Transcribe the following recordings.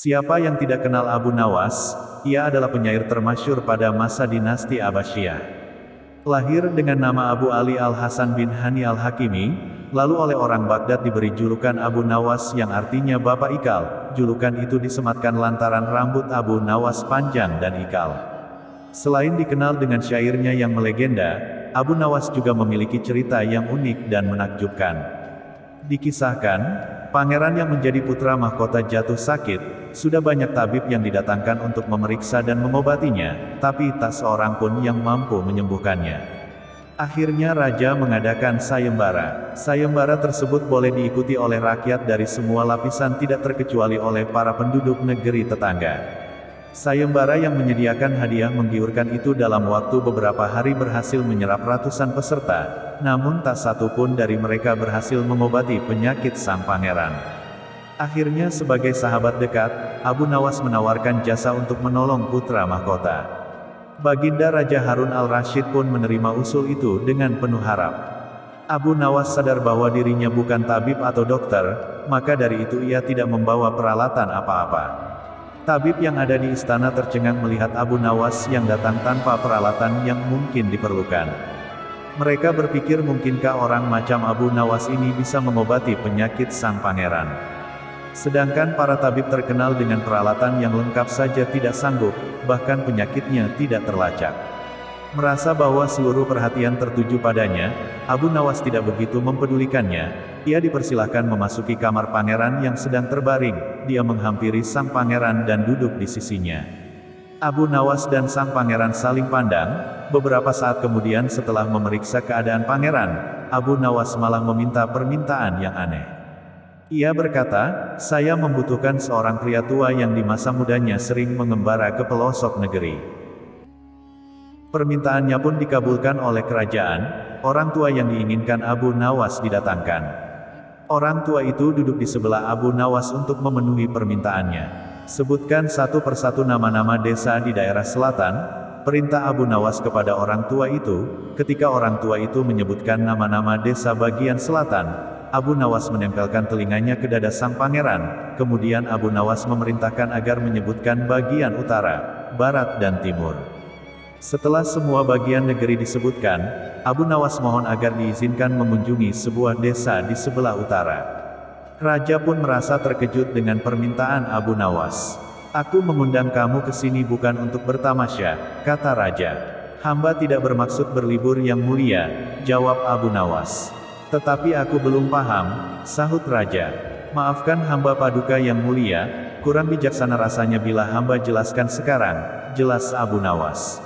Siapa yang tidak kenal Abu Nawas? Ia adalah penyair termasyhur pada masa dinasti Abbasiyah. Lahir dengan nama Abu Ali Al-Hasan bin Hani Al-Hakimi, lalu oleh orang Baghdad diberi julukan Abu Nawas yang artinya Bapak Ikal. Julukan itu disematkan lantaran rambut Abu Nawas panjang dan ikal. Selain dikenal dengan syairnya yang melegenda, Abu Nawas juga memiliki cerita yang unik dan menakjubkan. Dikisahkan, pangeran yang menjadi putra mahkota jatuh sakit. Sudah banyak tabib yang didatangkan untuk memeriksa dan mengobatinya, tapi tak seorang pun yang mampu menyembuhkannya. Akhirnya raja mengadakan sayembara. Sayembara tersebut boleh diikuti oleh rakyat dari semua lapisan tidak terkecuali oleh para penduduk negeri tetangga. Sayembara yang menyediakan hadiah menggiurkan itu dalam waktu beberapa hari berhasil menyerap ratusan peserta, namun tak satu pun dari mereka berhasil mengobati penyakit sang pangeran. Akhirnya sebagai sahabat dekat, Abu Nawas menawarkan jasa untuk menolong putra mahkota. Baginda Raja Harun al-Rasyid pun menerima usul itu dengan penuh harap. Abu Nawas sadar bahwa dirinya bukan tabib atau dokter, maka dari itu ia tidak membawa peralatan apa-apa. Tabib yang ada di istana tercengang melihat Abu Nawas yang datang tanpa peralatan yang mungkin diperlukan. Mereka berpikir mungkinkah orang macam Abu Nawas ini bisa mengobati penyakit sang pangeran. Sedangkan para tabib terkenal dengan peralatan yang lengkap saja tidak sanggup, bahkan penyakitnya tidak terlacak. Merasa bahwa seluruh perhatian tertuju padanya, Abu Nawas tidak begitu mempedulikannya. Ia dipersilahkan memasuki kamar pangeran yang sedang terbaring. Dia menghampiri sang pangeran dan duduk di sisinya. Abu Nawas dan sang pangeran saling pandang. Beberapa saat kemudian setelah memeriksa keadaan pangeran, Abu Nawas malah meminta permintaan yang aneh. Ia berkata, "Saya membutuhkan seorang pria tua yang di masa mudanya sering mengembara ke pelosok negeri." Permintaannya pun dikabulkan oleh kerajaan. Orang tua yang diinginkan Abu Nawas didatangkan. Orang tua itu duduk di sebelah Abu Nawas untuk memenuhi permintaannya. "Sebutkan satu persatu nama-nama desa di daerah selatan," perintah Abu Nawas kepada orang tua itu. Ketika orang tua itu menyebutkan nama-nama desa bagian selatan, Abu Nawas menempelkan telinganya ke dada sang pangeran. Kemudian Abu Nawas memerintahkan agar menyebutkan bagian utara, barat dan timur. Setelah semua bagian negeri disebutkan, Abu Nawas mohon agar diizinkan mengunjungi sebuah desa di sebelah utara. Raja pun merasa terkejut dengan permintaan Abu Nawas. "Aku mengundang kamu ke sini bukan untuk bertamasya," kata raja. "Hamba tidak bermaksud berlibur yang mulia," jawab Abu Nawas. "Tetapi aku belum paham," sahut raja. "Maafkan hamba paduka yang mulia, kurang bijaksana rasanya bila hamba jelaskan sekarang," jelas Abu Nawas.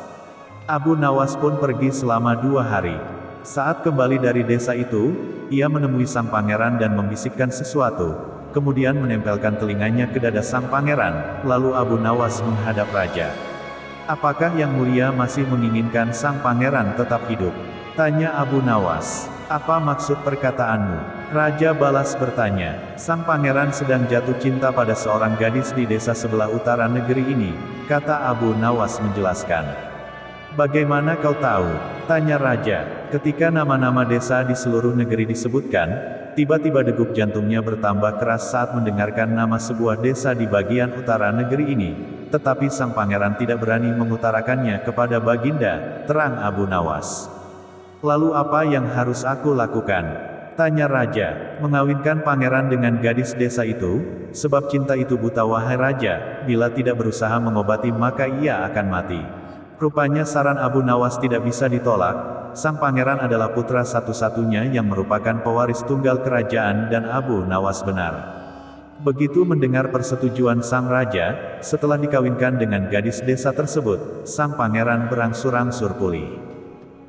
Abu Nawas pun pergi selama 2 hari. Saat kembali dari desa itu, ia menemui sang pangeran dan membisikkan sesuatu, kemudian menempelkan telinganya ke dada sang pangeran, lalu Abu Nawas menghadap raja. "Apakah yang mulia masih menginginkan sang pangeran tetap hidup?" tanya Abu Nawas. "Apa maksud perkataanmu?" Raja balas bertanya. "Sang pangeran sedang jatuh cinta pada seorang gadis di desa sebelah utara negeri ini," kata Abu Nawas menjelaskan. "Bagaimana kau tahu?" tanya raja. Ketika nama-nama desa di seluruh negeri disebutkan, tiba-tiba degup jantungnya bertambah keras saat mendengarkan nama sebuah desa di bagian utara negeri ini. Tetapi sang pangeran tidak berani mengutarakannya kepada baginda, terang Abu Nawas. "Lalu apa yang harus aku lakukan?" tanya raja. "Mengawinkan pangeran dengan gadis desa itu, sebab cinta itu buta wahai raja, bila tidak berusaha mengobati maka ia akan mati." Rupanya saran Abu Nawas tidak bisa ditolak. Sang pangeran adalah putra satu-satunya yang merupakan pewaris tunggal kerajaan dan Abu Nawas benar. Begitu mendengar persetujuan sang raja, setelah dikawinkan dengan gadis desa tersebut, sang pangeran berangsur-angsur pulih.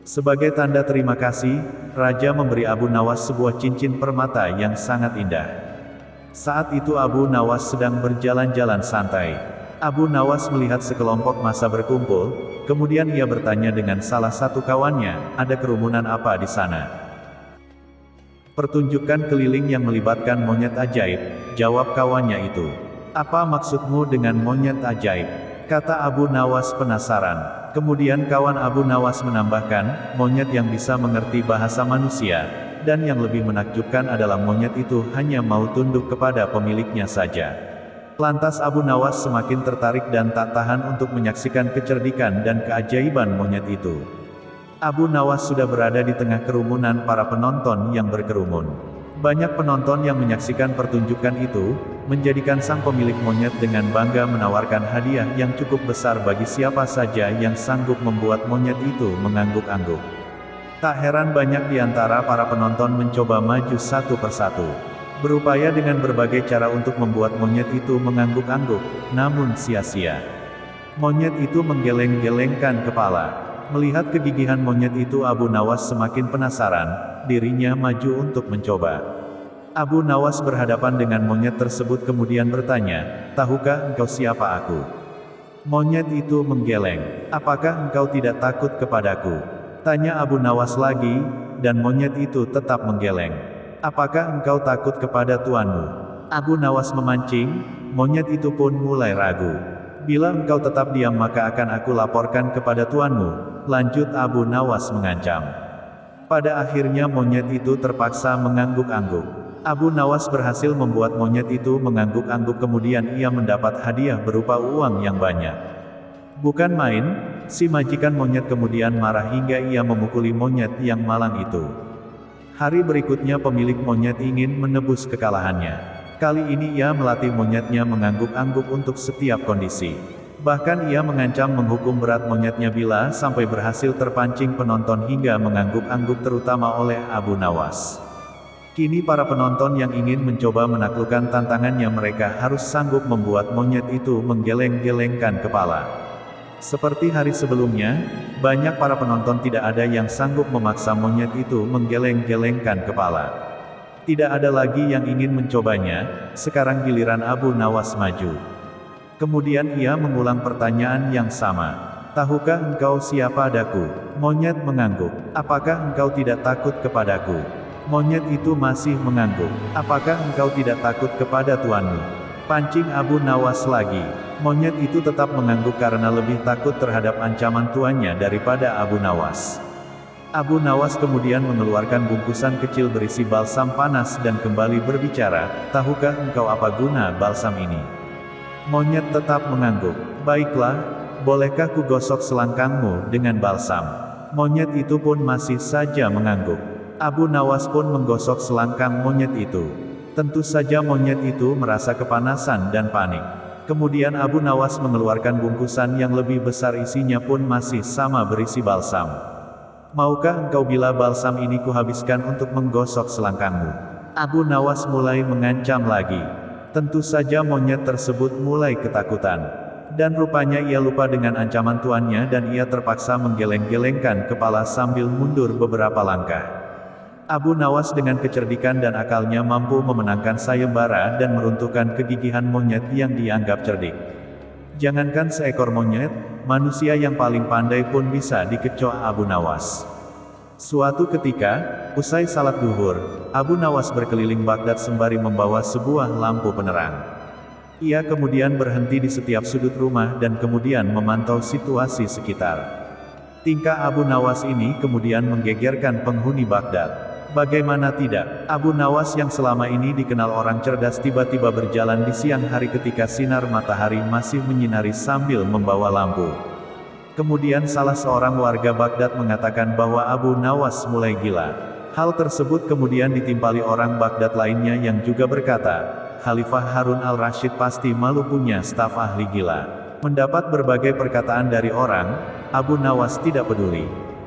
Sebagai tanda terima kasih, raja memberi Abu Nawas sebuah cincin permata yang sangat indah. Saat itu Abu Nawas sedang berjalan-jalan santai. Abu Nawas melihat sekelompok massa berkumpul, kemudian ia bertanya dengan salah satu kawannya, "Ada kerumunan apa di sana?" "Pertunjukan keliling yang melibatkan monyet ajaib," jawab kawannya itu. "Apa maksudmu dengan monyet ajaib?" kata Abu Nawas penasaran. Kemudian kawan Abu Nawas menambahkan, "Monyet yang bisa mengerti bahasa manusia, dan yang lebih menakjubkan adalah monyet itu hanya mau tunduk kepada pemiliknya saja." Lantas Abu Nawas semakin tertarik dan tak tahan untuk menyaksikan kecerdikan dan keajaiban monyet itu. Abu Nawas sudah berada di tengah kerumunan para penonton yang berkerumun. Banyak penonton yang menyaksikan pertunjukan itu, menjadikan sang pemilik monyet dengan bangga menawarkan hadiah yang cukup besar bagi siapa saja yang sanggup membuat monyet itu mengangguk-angguk. Tak heran banyak di antara para penonton mencoba maju satu persatu, berupaya dengan berbagai cara untuk membuat monyet itu mengangguk-angguk, namun sia-sia. Monyet itu menggeleng-gelengkan kepala. Melihat kegigihan monyet itu, Abu Nawas semakin penasaran, dirinya maju untuk mencoba. Abu Nawas berhadapan dengan monyet tersebut kemudian bertanya, "Tahukah engkau siapa aku?" Monyet itu menggeleng. "Apakah engkau tidak takut kepadaku?" tanya Abu Nawas lagi, dan monyet itu tetap menggeleng. "Apakah engkau takut kepada tuanmu?" Abu Nawas memancing, monyet itu pun mulai ragu. "Bila engkau tetap diam maka akan aku laporkan kepada tuanmu," lanjut Abu Nawas mengancam. Pada akhirnya monyet itu terpaksa mengangguk-angguk. Abu Nawas berhasil membuat monyet itu mengangguk-angguk, kemudian ia mendapat hadiah berupa uang yang banyak. Bukan main, si majikan monyet kemudian marah hingga ia memukuli monyet yang malang itu. Hari berikutnya pemilik monyet ingin menebus kekalahannya. Kali ini ia melatih monyetnya mengangguk-angguk untuk setiap kondisi. Bahkan ia mengancam menghukum berat monyetnya bila sampai berhasil terpancing penonton hingga mengangguk-angguk, terutama oleh Abu Nawas. Kini para penonton yang ingin mencoba menaklukkan tantangannya, mereka harus sanggup membuat monyet itu menggeleng-gelengkan kepala. Seperti hari sebelumnya, banyak para penonton tidak ada yang sanggup memaksa monyet itu menggeleng-gelengkan kepala. Tidak ada lagi yang ingin mencobanya. Sekarang giliran Abu Nawas maju. Kemudian ia mengulang pertanyaan yang sama. "Tahukah engkau siapa daku?" Monyet mengangguk. "Apakah engkau tidak takut kepadaku?" Monyet itu masih mengangguk. "Apakah engkau tidak takut kepada tuanmu?" Pancing Abu Nawas lagi. Monyet itu tetap mengangguk karena lebih takut terhadap ancaman tuannya daripada Abu Nawas. Abu Nawas kemudian mengeluarkan bungkusan kecil berisi balsam panas dan kembali berbicara, "Tahukah engkau apa guna balsam ini?" Monyet tetap mengangguk. "Baiklah, bolehkah ku gosok selangkangmu dengan balsam?" Monyet itu pun masih saja mengangguk. Abu Nawas pun menggosok selangkang monyet itu. Tentu saja monyet itu merasa kepanasan dan panik. Kemudian Abu Nawas mengeluarkan bungkusan yang lebih besar, isinya pun masih sama berisi balsam. "Maukah engkau bila balsam ini kuhabiskan untuk menggosok selangkangmu?" Abu Nawas mulai mengancam lagi. Tentu saja monyet tersebut mulai ketakutan. Dan rupanya ia lupa dengan ancaman tuannya dan ia terpaksa menggeleng-gelengkan kepala sambil mundur beberapa langkah. Abu Nawas dengan kecerdikan dan akalnya mampu memenangkan sayembara dan meruntuhkan kegigihan monyet yang dianggap cerdik. Jangankan seekor monyet, manusia yang paling pandai pun bisa dikecoh Abu Nawas. Suatu ketika, usai salat duhur, Abu Nawas berkeliling Baghdad sembari membawa sebuah lampu penerang. Ia kemudian berhenti di setiap sudut rumah dan kemudian memantau situasi sekitar. Tingkah Abu Nawas ini kemudian menggegerkan penghuni Baghdad. Bagaimana tidak, Abu Nawas yang selama ini dikenal orang cerdas tiba-tiba berjalan di siang hari ketika sinar matahari masih menyinari sambil membawa lampu. Kemudian salah seorang warga Baghdad mengatakan bahwa Abu Nawas mulai gila. Hal tersebut kemudian ditimpali orang Baghdad lainnya yang juga berkata, "Khalifah Harun al-Rashid pasti malu punya staf ahli gila." Mendapat berbagai perkataan dari orang, Abu Nawas tidak peduli.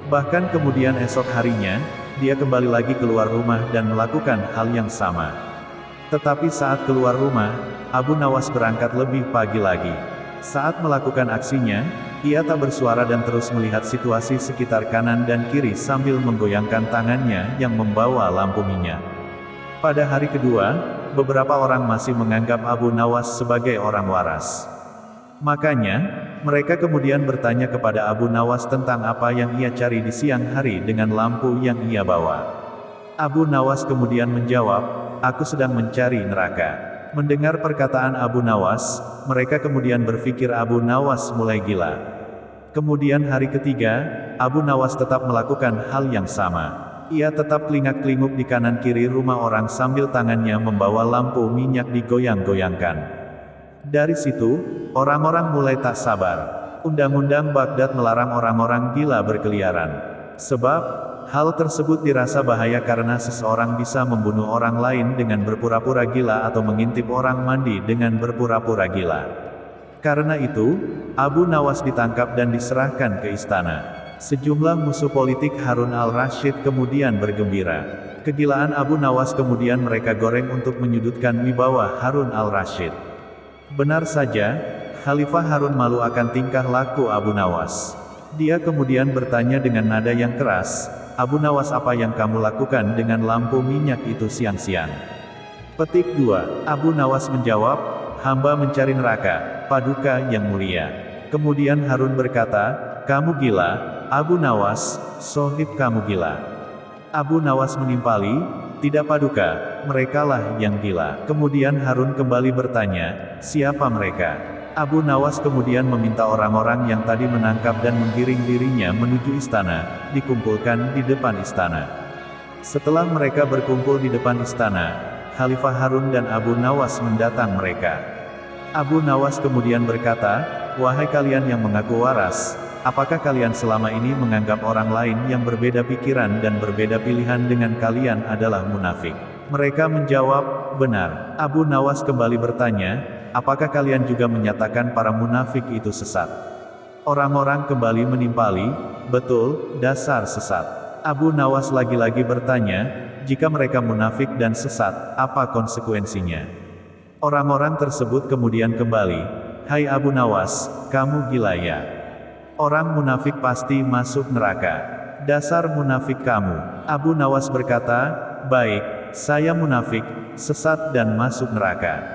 Bahkan kemudian esok harinya, dia kembali lagi keluar rumah dan melakukan hal yang sama. Tetapi saat keluar rumah, Abu Nawas berangkat lebih pagi lagi. Saat melakukan aksinya, ia tak bersuara dan terus melihat situasi sekitar kanan dan kiri sambil menggoyangkan tangannya yang membawa lampu minyak. Pada hari kedua, beberapa orang masih menganggap Abu Nawas sebagai orang waras. Makanya, mereka kemudian bertanya kepada Abu Nawas tentang apa yang ia cari di siang hari dengan lampu yang ia bawa. Abu Nawas kemudian menjawab, "Aku sedang mencari neraka." Mendengar perkataan Abu Nawas, mereka kemudian berpikir Abu Nawas mulai gila. Kemudian hari ketiga, Abu Nawas tetap melakukan hal yang sama. Ia tetap kelingak-kelinguk di kanan kiri rumah orang sambil tangannya membawa lampu minyak digoyang-goyangkan. Dari situ, orang-orang mulai tak sabar. Undang-undang Baghdad melarang orang-orang gila berkeliaran. Sebab, hal tersebut dirasa bahaya karena seseorang bisa membunuh orang lain dengan berpura-pura gila atau mengintip orang mandi dengan berpura-pura gila. Karena itu, Abu Nawas ditangkap dan diserahkan ke istana. Sejumlah musuh politik Harun al-Rasyid kemudian bergembira. Kegilaan Abu Nawas kemudian mereka goreng untuk menyudutkan wibawa Harun al-Rasyid. Benar saja, Khalifah Harun malu akan tingkah laku Abu Nawas. Dia kemudian bertanya dengan nada yang keras, "Abu Nawas, apa yang kamu lakukan dengan lampu minyak itu siang-siang?" Petik 2. Abu Nawas menjawab, "Hamba mencari neraka, Paduka yang mulia." Kemudian Harun berkata, "Kamu gila, Abu Nawas, sohib kamu gila." Abu Nawas menimpali, "Tidak Paduka, merekalah yang gila." Kemudian Harun kembali bertanya, "Siapa mereka?" Abu Nawas kemudian meminta orang-orang yang tadi menangkap dan menggiring dirinya menuju istana, dikumpulkan di depan istana. Setelah mereka berkumpul di depan istana, Khalifah Harun dan Abu Nawas mendatang mereka. Abu Nawas kemudian berkata, "Wahai kalian yang mengaku waras, apakah kalian selama ini menganggap orang lain yang berbeda pikiran dan berbeda pilihan dengan kalian adalah munafik?" Mereka menjawab, "Benar." Abu Nawas kembali bertanya, "Apakah kalian juga menyatakan para munafik itu sesat?" Orang-orang kembali menimpali, "Betul, dasar sesat." Abu Nawas lagi-lagi bertanya, "Jika mereka munafik dan sesat, apa konsekuensinya?" Orang-orang tersebut kemudian kembali, "Hai Abu Nawas, kamu gila ya? Orang munafik pasti masuk neraka. Dasar munafik kamu." Abu Nawas berkata, "Baik, saya munafik, sesat dan masuk neraka.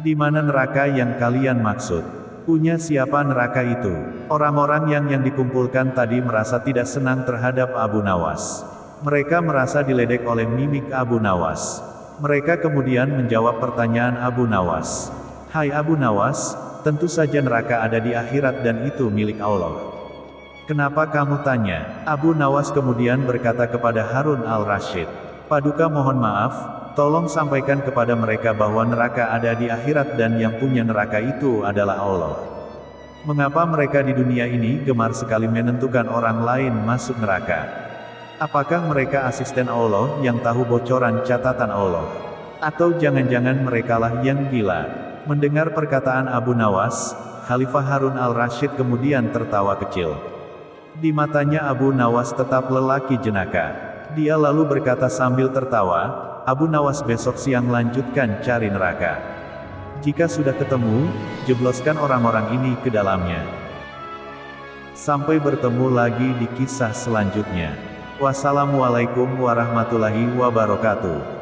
Di mana neraka yang kalian maksud? Punya siapa neraka itu?" Orang-orang yang dikumpulkan tadi merasa tidak senang terhadap Abu Nawas. Mereka merasa diledek oleh mimik Abu Nawas. Mereka kemudian menjawab pertanyaan Abu Nawas. "Hai Abu Nawas, tentu saja neraka ada di akhirat dan itu milik Allah. Kenapa kamu tanya?" Abu Nawas kemudian berkata kepada Harun al-Rasyid, "Paduka mohon maaf, tolong sampaikan kepada mereka bahwa neraka ada di akhirat dan yang punya neraka itu adalah Allah. Mengapa mereka di dunia ini gemar sekali menentukan orang lain masuk neraka? Apakah mereka asisten Allah yang tahu bocoran catatan Allah? Atau jangan-jangan merekalah yang gila?" Mendengar perkataan Abu Nawas, Khalifah Harun al-Rasyid kemudian tertawa kecil. Di matanya Abu Nawas tetap lelaki jenaka. Dia lalu berkata sambil tertawa, "Abu Nawas, besok siang lanjutkan cari neraka. Jika sudah ketemu, jebloskan orang-orang ini ke dalamnya." Sampai bertemu lagi di kisah selanjutnya. Wassalamualaikum warahmatullahi wabarakatuh.